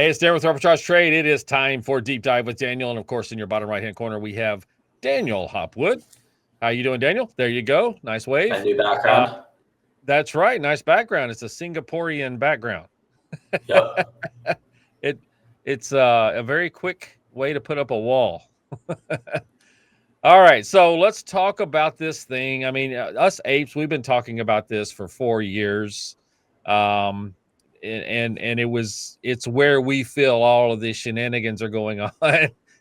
Hey, it's Dan with Arbitrage Trade. It is time for Deep Dive with Daniel. And of course, in your bottom right-hand corner, we have Daniel Hopwood. How you doing, Daniel? There you go. Nice wave. My new background. That's right. Nice background. It's a Singaporean background. Yep. it's a very quick way to put up a wall. All right, so let's talk about this thing. I mean, us apes, we've been talking about this for 4 years. And it's where we feel all of the shenanigans are going on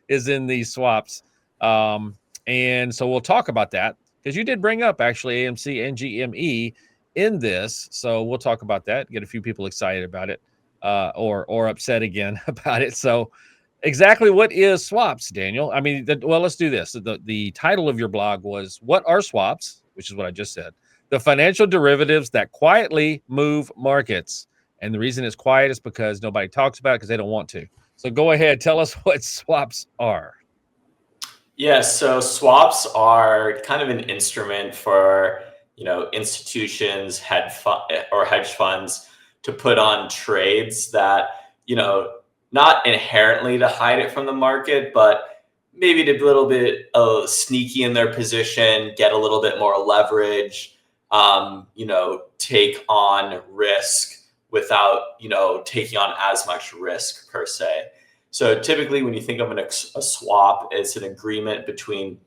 is in these swaps. And so we'll talk about that because you did bring up actually AMC and GME in this. So we'll talk about that, get a few people excited about it, or upset again about it. So exactly what is swaps, Daniel? I mean, well, let's do this. The title of your blog was "What Are Swaps?" which is what I just said. The financial derivatives that quietly move markets. And the reason it's quiet is because nobody talks about it because they don't want to. So go ahead, tell us what swaps are. Yeah, so swaps are kind of an instrument for, institutions, hedge funds to put on trades that, not inherently to hide it from the market, but maybe to be a little bit sneaky in their position, get a little bit more leverage, take on risk without, taking on as much risk per se. So typically when you think of a swap, it's an agreement between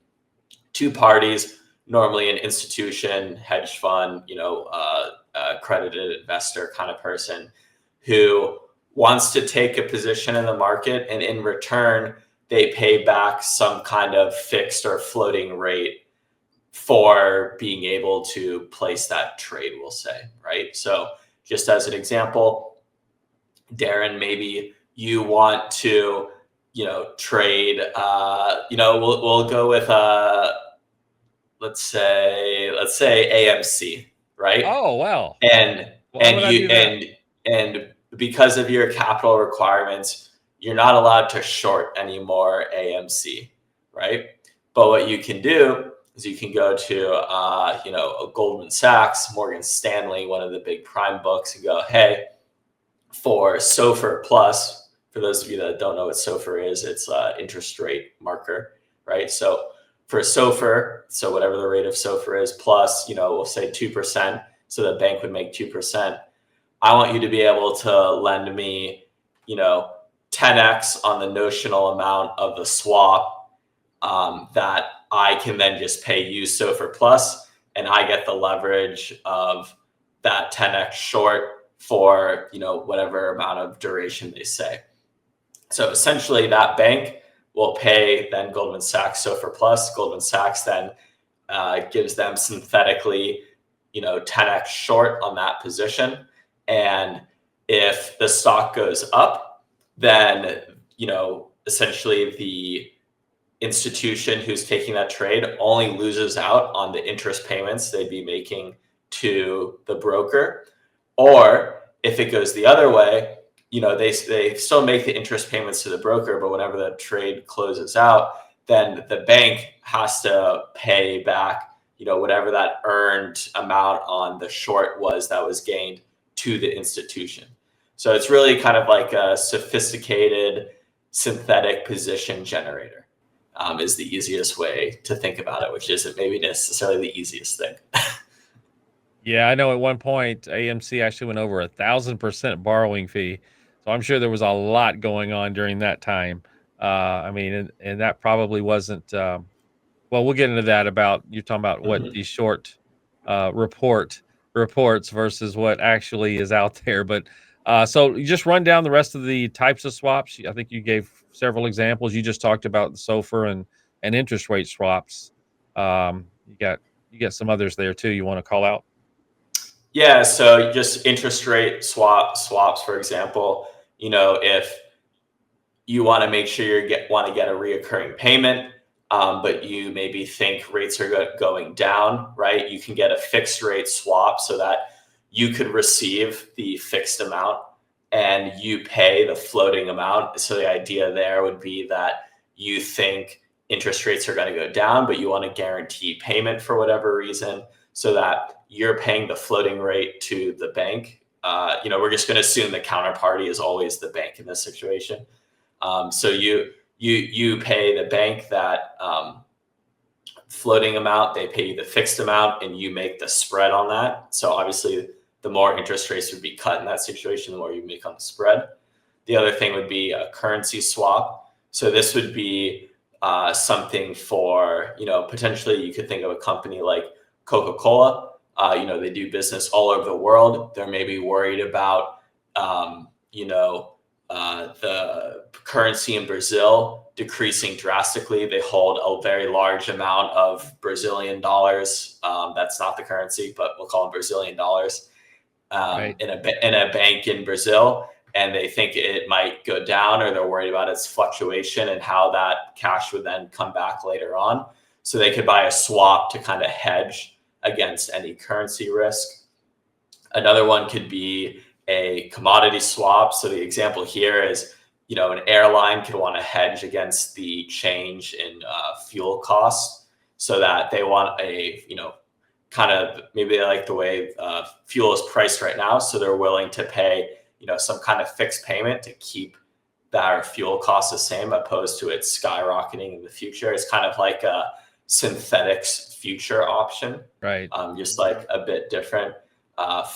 two parties, normally an institution, hedge fund, accredited investor kind of person who wants to take a position in the market, and in return, they pay back some kind of fixed or floating rate for being able to place that trade, we'll say, right? So just as an example, Darren, maybe you want to, trade, we'll go with, let's say AMC, right? Oh, wow. And, Why would and I do you, that? and because of your capital requirements, you're not allowed to short anymore AMC, right? But what you can do is you can go to, a Goldman Sachs, Morgan Stanley, one of the big prime books, and go, hey, for SOFR plus, for those of you that don't know what SOFR is, it's interest rate marker, right? So for SOFR, so whatever the rate of SOFR is, plus, we'll say 2%, so the bank would make 2%. I want you to be able to lend me, 10x on the notional amount of the swap that I can then just pay you SOFR plus, and I get the leverage of that 10x short for, whatever amount of duration they say. So essentially that bank will pay then Goldman Sachs SOFR plus. Goldman Sachs then gives them synthetically, 10x short on that position. And if the stock goes up, then, essentially the institution who's taking that trade only loses out on the interest payments they'd be making to the broker. Or if it goes the other way, they still make the interest payments to the broker, but whenever the trade closes out, then the bank has to pay back, whatever that earned amount on the short was that was gained to the institution. So it's really kind of like a sophisticated synthetic position generator, is the easiest way to think about it, which isn't maybe necessarily the easiest thing. Yeah, I know at one point AMC actually went over 1,000% borrowing fee. So I'm sure there was a lot going on during that time. I mean, and that probably wasn't, well, we'll get into that about, you're talking about what Mm-hmm. the short reports versus what actually is out there. But so you just run down the rest of the types of swaps. I think you gave several examples. You just talked about the SOFR and interest rate swaps. You got some others there too you want to call out? Yeah, so just interest rate swaps, for example, if you want to make sure want to get a reoccurring payment, but you maybe think rates are going down, right? You can get a fixed rate swap so that you could receive the fixed amount and you pay the floating amount. So the idea there would be that you think interest rates are going to go down, but you want to guarantee payment for whatever reason, so that you're paying the floating rate to the bank we're just going to assume the counterparty is always the bank in this situation. So you pay the bank that floating amount, they pay you the fixed amount, and you make the spread on that. So obviously, the more interest rates would be cut in that situation, the more you make on the spread. The other thing would be a currency swap. So this would be something for, potentially you could think of a company like Coca-Cola. They do business all over the world. They're maybe worried about, the currency in Brazil decreasing drastically. They hold a very large amount of Brazilian dollars. That's not the currency, but we'll call them Brazilian dollars Right. in a bank in Brazil. And they think it might go down, or they're worried about its fluctuation and how that cash would then come back later on. So they could buy a swap to kind of hedge against any currency risk. Another one could be a commodity swap. So the example here is, an airline could want to hedge against the change in fuel costs, so that they want a, kind of, maybe they like the way fuel is priced right now. So they're willing to pay, some kind of fixed payment to keep their fuel costs the same, opposed to it skyrocketing in the future. It's kind of like a synthetics future option, Right. just like a bit different.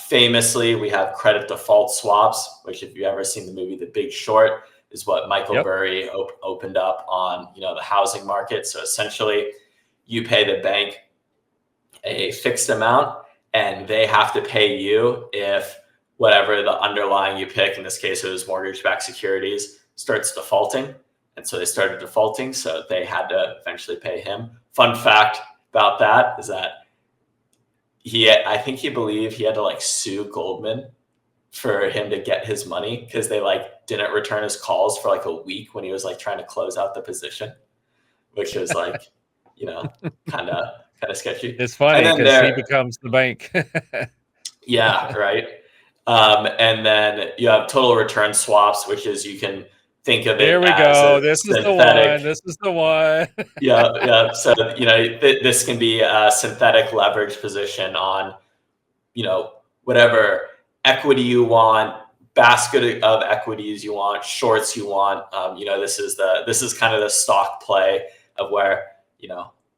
Famously, we have credit default swaps, which, if you've ever seen the movie The Big Short, is what Michael Burry opened up on, the housing market. So essentially, you pay the bank a fixed amount, and they have to pay you if whatever the underlying you pick, in this case it was mortgage-backed securities, starts defaulting. And so they started defaulting, so they had to eventually pay him. Fun fact about that is that I think he believed he had to sue Goldman for him to get his money, because they didn't return his calls for a week when he was trying to close out the position, which was kind of sketchy. It's funny because he becomes the bank. Yeah, right. And then you have total return swaps, which is, you can think of it There we as go. a This is the synthetic. one. This is the one. Yeah. So, this can be a synthetic leverage position on, whatever equity you want, basket of equities you want, shorts you want. This is kind of the stock play of where,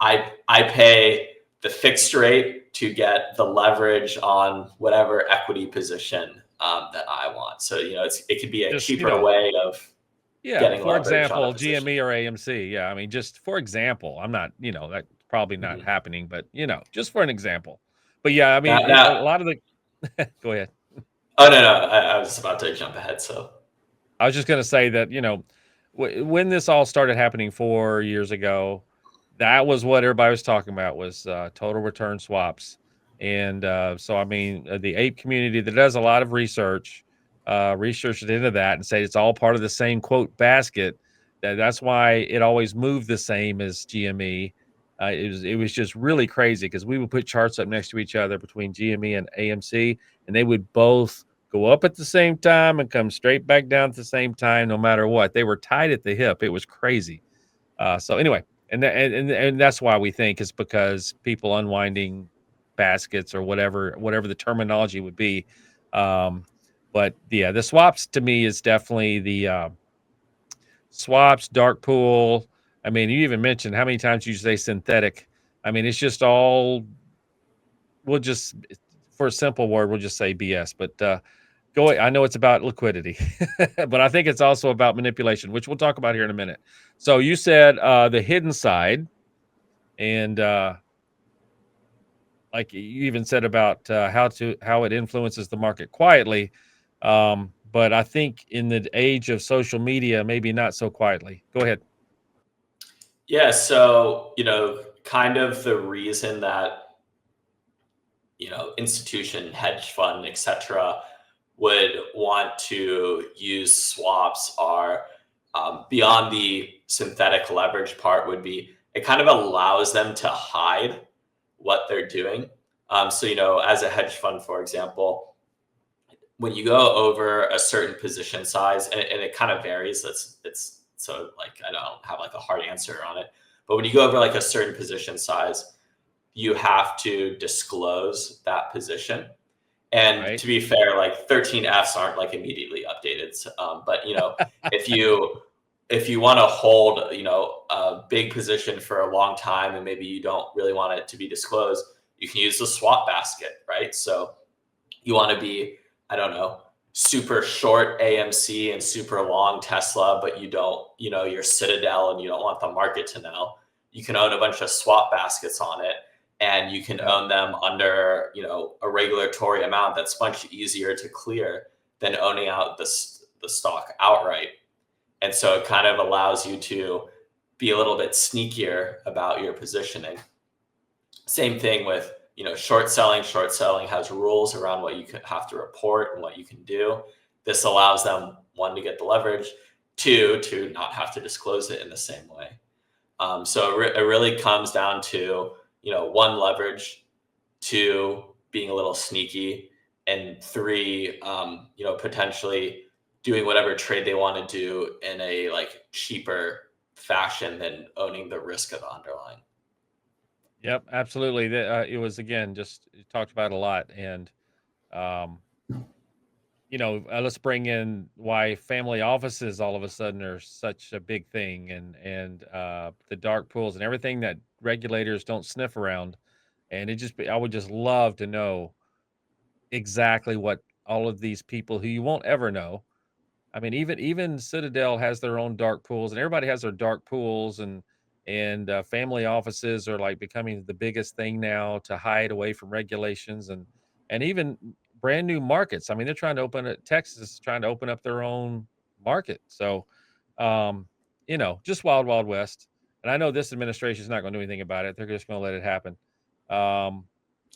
I pay the fixed rate to get the leverage on whatever equity position that I want. So, it could be a cheaper way of getting for leverage on a example, position. GME or AMC. Yeah, I mean, just for example, I'm not, that's probably not happening, but just for an example. But yeah, I mean, a lot of the. Go ahead. Oh no, I was about to jump ahead. So I was just going to say that when this all started happening 4 years ago, that was what everybody was talking about, was total return swaps. And so, I mean, the ape community that does a lot of researched into that and say it's all part of the same, quote, basket. That's why it always moved the same as GME. It was just really crazy, because we would put charts up next to each other between GME and AMC, and they would both go up at the same time and come straight back down at the same time, no matter what. They were tied at the hip. It was crazy. So anyway, and that's why we think it's because people unwinding baskets, or whatever the terminology would be. But yeah, the swaps to me is definitely the swaps, dark pool. I mean, you even mentioned, how many times you say synthetic. I mean, it's just all, we'll just, for a simple word, we'll just say BS. But go ahead. I know it's about liquidity, but I think it's also about manipulation, which we'll talk about here in a minute. So you said the hidden side, and like you even said about how it influences the market quietly. But I think in the age of social media, maybe not so quietly. Go ahead. yeah, so kind of the reason that institution, hedge fund, etc., would want to use swaps are, beyond the synthetic leverage part, would be, it kind of allows them to hide what they're doing. So, as a hedge fund, for example, when you go over a certain position size, and it kind of varies, it's so I don't have a hard answer on it, but when you go over a certain position size, you have to disclose that position. And Right. to be fair, like 13Fs aren't like immediately updated. But if you want to hold, a big position for a long time and maybe you don't really want it to be disclosed, you can use the swap basket, right? So you want to be, I don't know, super short AMC and super long Tesla, but you don't, you're Citadel and you don't want the market to know. You can own a bunch of swap baskets on it, and you can Yep. own them under, a regulatory amount that's much easier to clear than owning out the stock outright. And so it kind of allows you to be a little bit sneakier about your positioning. Same thing with, short selling. Short selling has rules around what you have to report and what you can do. This allows them, one, to get the leverage, two, to not have to disclose it in the same way. So it really comes down to, one, leverage, two, being a little sneaky, and three, potentially doing whatever trade they want to do in a like cheaper fashion than owning the risk of the underlying. Yep. Absolutely. It was, again, just you talked about a lot. And, um, let's bring in why family offices all of a sudden are such a big thing, and the dark pools and everything that regulators don't sniff around. And I would just love to know exactly what all of these people who you won't ever know. I mean, even Citadel has their own dark pools, and everybody has their dark pools, and family offices are like becoming the biggest thing now to hide away from regulations, and even brand new markets. I mean, they're trying to open it. Texas is trying to open up their own market. So, um, just wild, wild west. And I know this administration is not going to do anything about it. They're just going to let it happen. Um,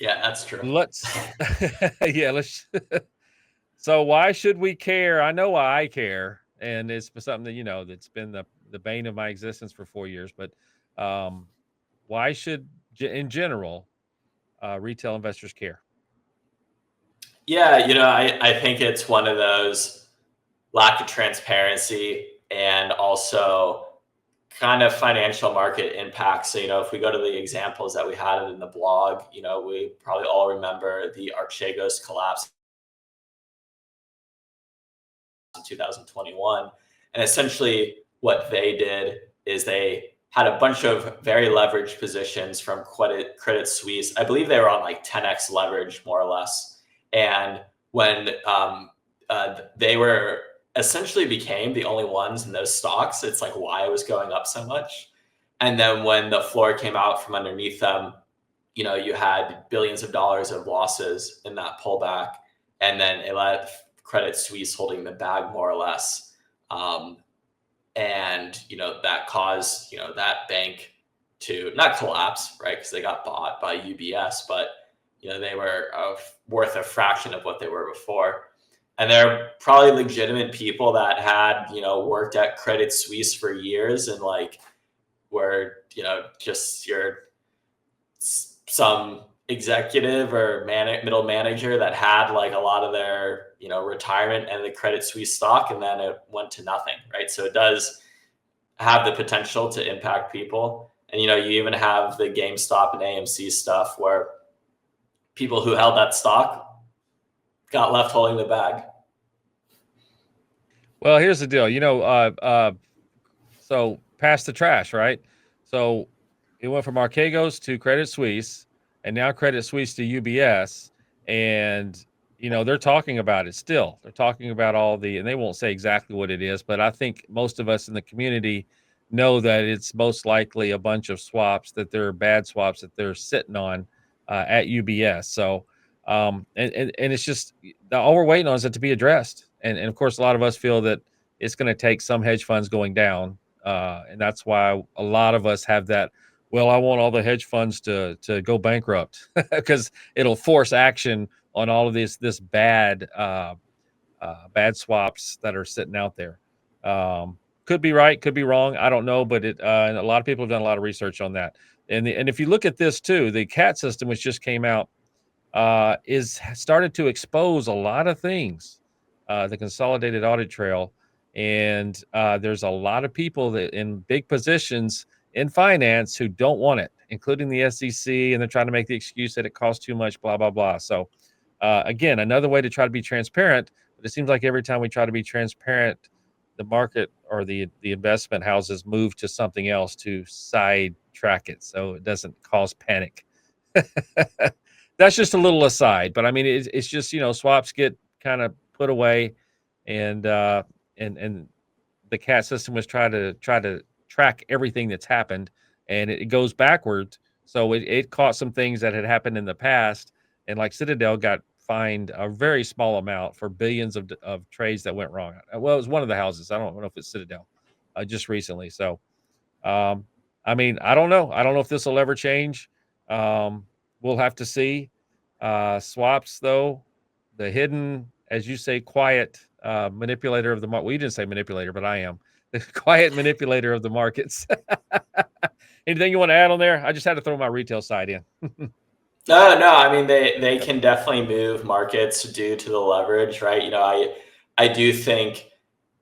Yeah, that's true. let's, yeah, let's. So why should we care? I know why I care, and it's something that that's been the bane of my existence for 4 years. But um, why should, in general, retail investors care? Yeah, I think it's one of those lack of transparency and also kind of financial market impacts. So, if we go to the examples that we had in the blog, we probably all remember the Archegos collapse in 2021. And essentially what they did is they had a bunch of very leveraged positions from Credit Suisse. I believe they were on like 10x leverage, more or less. And when they were essentially became the only ones in those stocks, it's like why it was going up so much. And then when the floor came out from underneath them, you had billions of dollars of losses in that pullback. And then it let Credit Suisse holding the bag, more or less. Um, and, that caused, that bank to not collapse, right? Because they got bought by UBS, but, they were worth a fraction of what they were before. And they're probably legitimate people that had, worked at Credit Suisse for years and like were, just some executive or middle manager that had like a lot of their retirement and the Credit Suisse stock, and then it went to nothing, right? So it does have the potential to impact people. And you even have the GameStop and AMC stuff where people who held that stock got left holding the bag. Well, here's the deal. So pass the trash, right? So it went from Archegos to Credit Suisse, and now Credit Suisse to UBS, and they're talking about it still. They're talking about and they won't say exactly what it is, but I think most of us in the community know that it's most likely a bunch of swaps, that they're bad swaps that they're sitting on at UBS. So and it's just all we're waiting on is it to be addressed, and of course a lot of us feel that it's going to take some hedge funds going down, and that's why a lot of us have that. Well, I want all the hedge funds to go bankrupt because it'll force action on all of this bad swaps that are sitting out there. Could be right, could be wrong. I don't know, but and a lot of people have done a lot of research on that. And if you look at this too, the CAT system, which just came out, is started to expose a lot of things. The Consolidated Audit Trail, and there's a lot of people that in big positions in finance who don't want it, including the SEC, and they're trying to make the excuse that it costs too much, blah blah blah. So Again, another way to try to be transparent, but it seems like every time we try to be transparent, the market or the investment houses move to something else to sidetrack it so it doesn't cause panic. That's just a little aside, but I mean, it's just, swaps get kind of put away, and and the CAT system was try to track everything that's happened, and it goes backwards. So it caught some things that had happened in the past, and like Citadel got fined a very small amount for billions of trades that went wrong. Well, it was one of the houses. I don't know if it's Citadel, just recently. So, um, I mean, I don't know. I don't know if this will ever change. We'll have to see. Swaps, though, the hidden, as you say, quiet manipulator of the market. Well, you didn't say manipulator, but I am the quiet manipulator of the markets. Anything you want to add on there? I just had to throw my retail side in. No. I mean, they can definitely move markets due to the leverage, right? I do think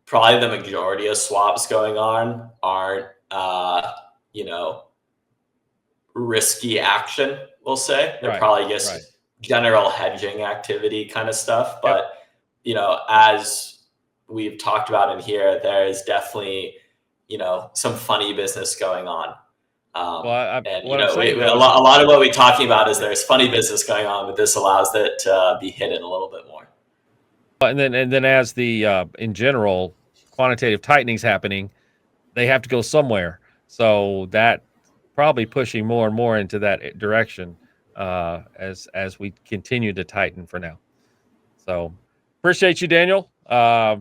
probably the majority of swaps going on aren't, risky action. We'll say they're Right. probably just Right. general hedging activity kind of stuff. Yep. But as we've talked about in here, there is definitely some funny business going on. Well, And what I'm saying a though is, lot of what we're talking about is there's funny business going on, but this allows it to be hidden a little bit more. and then as the in general quantitative tightening's happening, they have to go somewhere. So that probably pushing more and more into that direction as we continue to tighten for now. So appreciate you, Daniel. A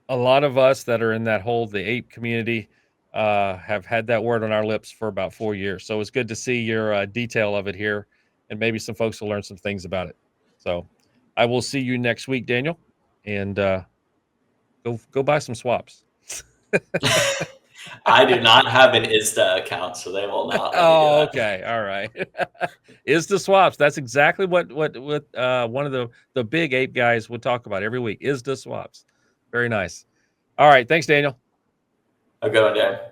lot of us that are in the ape community have had that word on our lips for about 4 years. So it's good to see your detail of it here, and maybe some folks will learn some things about it. So I will see you next week, Daniel, and go buy some swaps. I do not have an ISDA account, so they will not let me do Oh, it. okay. All right. Is the swaps. That's exactly what one of the big ape guys would talk about every week. Is the swaps. Very nice. All right. Thanks, Daniel. I'll go in there.